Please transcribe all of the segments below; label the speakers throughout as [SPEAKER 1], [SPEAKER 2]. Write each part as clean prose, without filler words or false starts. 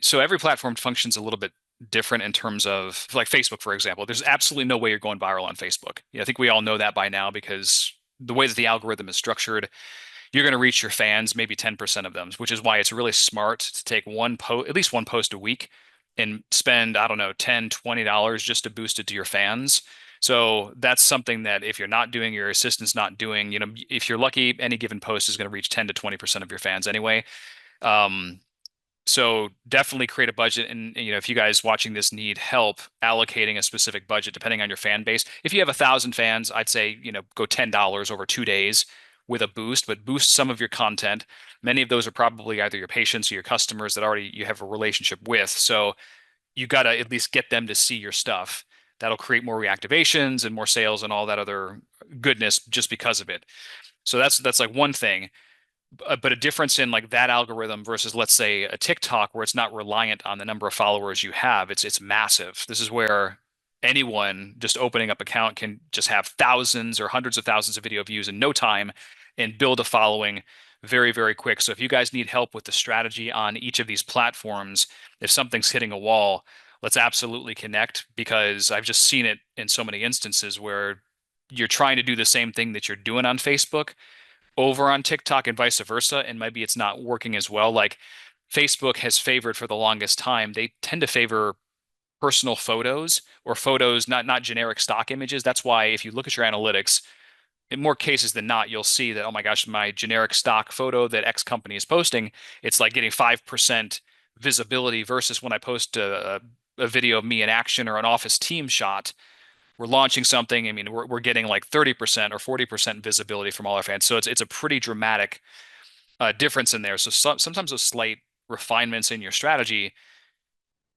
[SPEAKER 1] So every platform functions a little bit different in terms of like Facebook, for example. There's absolutely no way you're going viral on Facebook. I think we all know that by now because the way that the algorithm is structured, you're going to reach your fans, maybe 10% of them, which is why it's really smart to take one post, at least one post a week, and spend, I don't know, $10, $20 just to boost it to your fans. So that's something that if you're not doing, your assistant's not doing, if you're lucky, any given post is going to reach 10 to 20% of your fans anyway. Um, so definitely create a budget, and if you guys watching this need help allocating a specific budget depending on your fan base. If you have 1,000 fans, I'd say, go $10 over 2 days with a boost, but boost some of your content. Many of those are probably either your patients or your customers that already you have a relationship with. So you got to at least get them to see your stuff. That'll create more reactivations and more sales and all that other goodness just because of it. So that's like one thing. But a difference in like that algorithm versus, let's say, a TikTok where it's not reliant on the number of followers you have. It's massive. This is where anyone just opening up account can just have thousands or hundreds of thousands of video views in no time and build a following very, very quick. So if you guys need help with the strategy on each of these platforms, if something's hitting a wall, let's absolutely connect, because I've just seen it in so many instances where you're trying to do the same thing that you're doing on Facebook over on TikTok and vice versa, and maybe it's not working as well. Like Facebook has favored for the longest time, they tend to favor personal photos or photos, not generic stock images. That's why if you look at your analytics, in more cases than not, you'll see that, oh my gosh, my generic stock photo that X company is posting, it's like getting 5% visibility versus when I post a video of me in action or an office team shot. We're launching something. I mean, we're getting like 30% or 40% visibility from all our fans. So it's a pretty dramatic difference in there. So sometimes those slight refinements in your strategy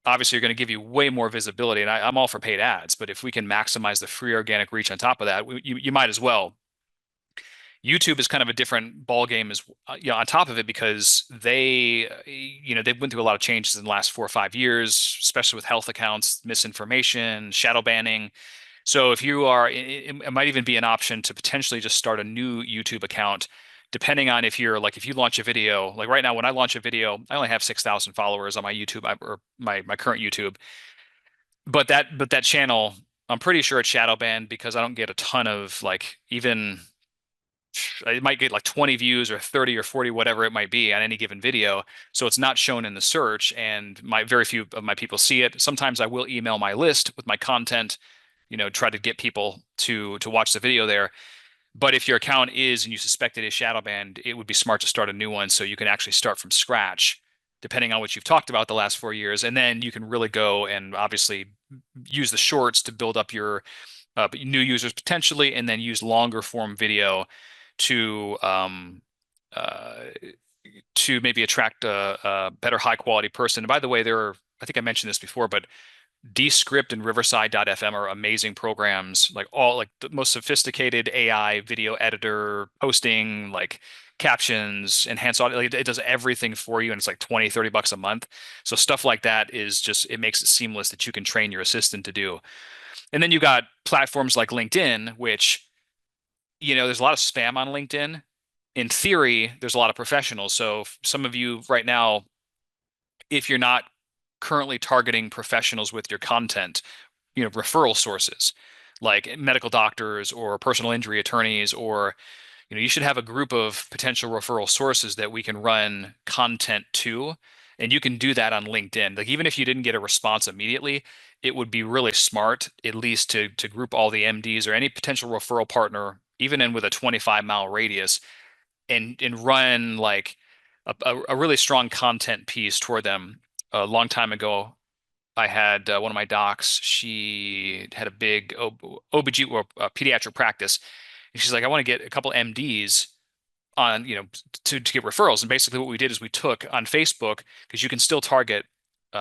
[SPEAKER 1] obviously are going to give you way more visibility. And I'm all for paid ads, but if we can maximize the free organic reach on top of that, you might as well. YouTube is kind of a different ball game as on top of it, because they've went through a lot of changes in the last 4 or 5 years, especially with health accounts, misinformation, shadow banning. So if you are, it might even be an option to potentially just start a new YouTube account, depending on if you're like, if you launch a video, like right now, when I launch a video, I only have 6,000 followers on my YouTube or my current YouTube. But that channel, I'm pretty sure it's shadow banned because I don't get a ton of like, even it might get like 20 views or 30 or 40, whatever it might be on any given video. So it's not shown in the search, and my very few of my people see it. Sometimes I will email my list with my content, try to get people to watch the video there. But if your account is and you suspect it is shadow banned, it would be smart to start a new one so you can actually start from scratch, depending on what you've talked about the last 4 years. And then you can really go and obviously use the shorts to build up your new users potentially, and then use longer form video to uh, to maybe attract a better high quality person. And by the way, I think I mentioned this before, but Descript and Riverside.fm are amazing programs, like all like the most sophisticated AI video editor, posting, like captions, enhanced audio. Like, it does everything for you, and it's like 20, $30 a month. So stuff like that is just, it makes it seamless that you can train your assistant to do. And then you got platforms like LinkedIn, which, there's a lot of spam on LinkedIn. In theory, there's a lot of professionals. So some of you right now, if you're not currently targeting professionals with your content, referral sources like medical doctors or personal injury attorneys, or, you should have a group of potential referral sources that we can run content to. And you can do that on LinkedIn. Like, even if you didn't get a response immediately, it would be really smart, at least to group all the MDs or any potential referral partner, even in with a 25-mile radius, and run like a really strong content piece toward them. A long time ago, I had one of my docs. She had a big OBG or pediatric practice, and she's like, I want to get a couple MDs on, to get referrals. And basically, what we did is we took on Facebook, because you can still target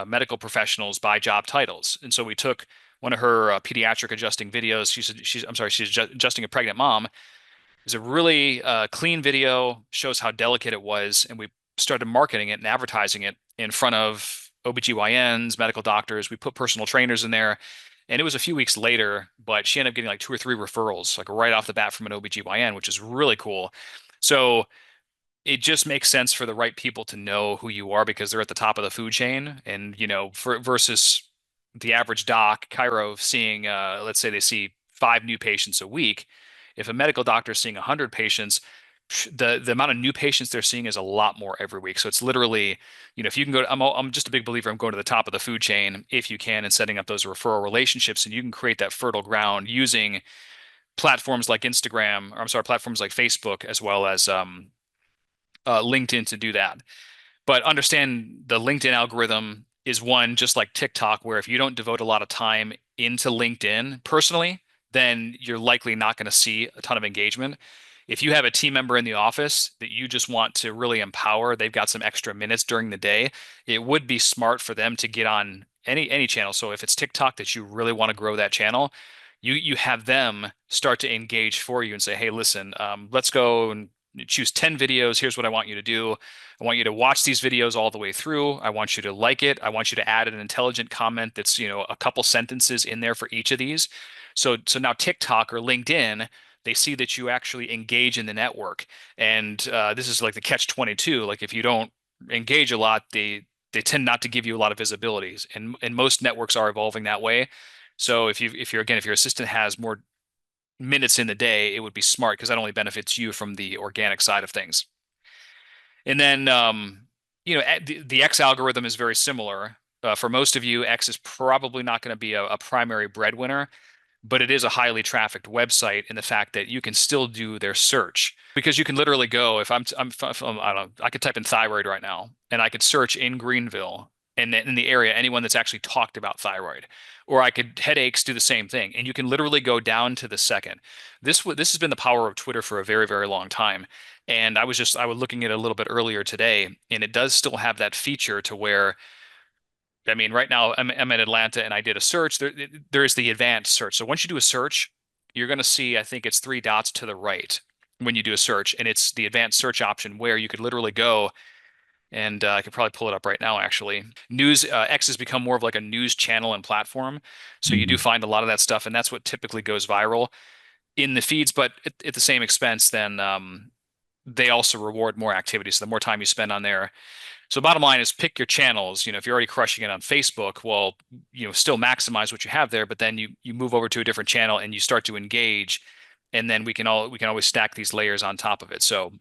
[SPEAKER 1] medical professionals by job titles, and so we took one of her pediatric adjusting videos. I'm sorry, she's adjusting a pregnant mom. It's a really clean video, shows how delicate it was, and we started marketing it and advertising it in front of OBGYNs, medical doctors. We put personal trainers in there, and it was a few weeks later, but she ended up getting like 2 or 3 referrals, like right off the bat from an OBGYN, which is really cool. So it just makes sense for the right people to know who you are because they're at the top of the food chain. And, for versus the average doc, Cairo seeing, let's say they see 5 new patients a week. If a medical doctor is seeing 100 patients, the amount of new patients they're seeing is a lot more every week. So it's literally, if you can go, I'm just a big believer in going to the top of the food chain if you can and setting up those referral relationships, and you can create that fertile ground using platforms like Instagram, or I'm sorry, platforms like Facebook, as well as LinkedIn to do that. But understand the LinkedIn algorithm is one just like TikTok, where if you don't devote a lot of time into LinkedIn personally, then you're likely not going to see a ton of engagement. If you have a team member in the office that you just want to really empower, they've got some extra minutes during the day, it would be smart for them to get on any channel. So if it's TikTok that you really want to grow that channel, you have them start to engage for you and say, hey, listen, let's go and choose 10 videos. Here's what I want you to do. I want you to watch these videos all the way through. I want you to like it. I want you to add an intelligent comment that's, a couple sentences in there for each of these. So now TikTok or LinkedIn, they see that you actually engage in the network. And this is like the catch 22. Like if you don't engage a lot, they tend not to give you a lot of visibilities. And most networks are evolving that way. So if your assistant has more minutes in the day, it would be smart because that only benefits you from the organic side of things. And then, the X algorithm is very similar. For most of you, X is probably not going to be a primary breadwinner, but it is a highly trafficked website in the fact that you can still do their search because you can literally go, if I don't know, I could type in thyroid right now and I could search in Greenville and in the area, anyone that's actually talked about thyroid, or I could headaches do the same thing. And you can literally go down to the second. This has been the power of Twitter for a very, very long time. And I was looking at it a little bit earlier today, and it does still have that feature to where, I mean, right now I'm in Atlanta and I did a search. There is the advanced search. So once you do a search, you're going to see, I think it's 3 dots to the right when you do a search, and it's the advanced search option where you could literally go and I could probably pull it up right now, actually. X has become more of like a news channel and platform. So you do
[SPEAKER 2] Mhm.
[SPEAKER 1] find a lot of that stuff, and that's what typically goes viral in the feeds, but at the same expense, then they also reward more activity. So the more time you spend on there, so bottom line is pick your channels. If you're already crushing it on Facebook, well, still maximize what you have there, but then you move over to a different channel and you start to engage, and then we can always stack these layers on top of it. So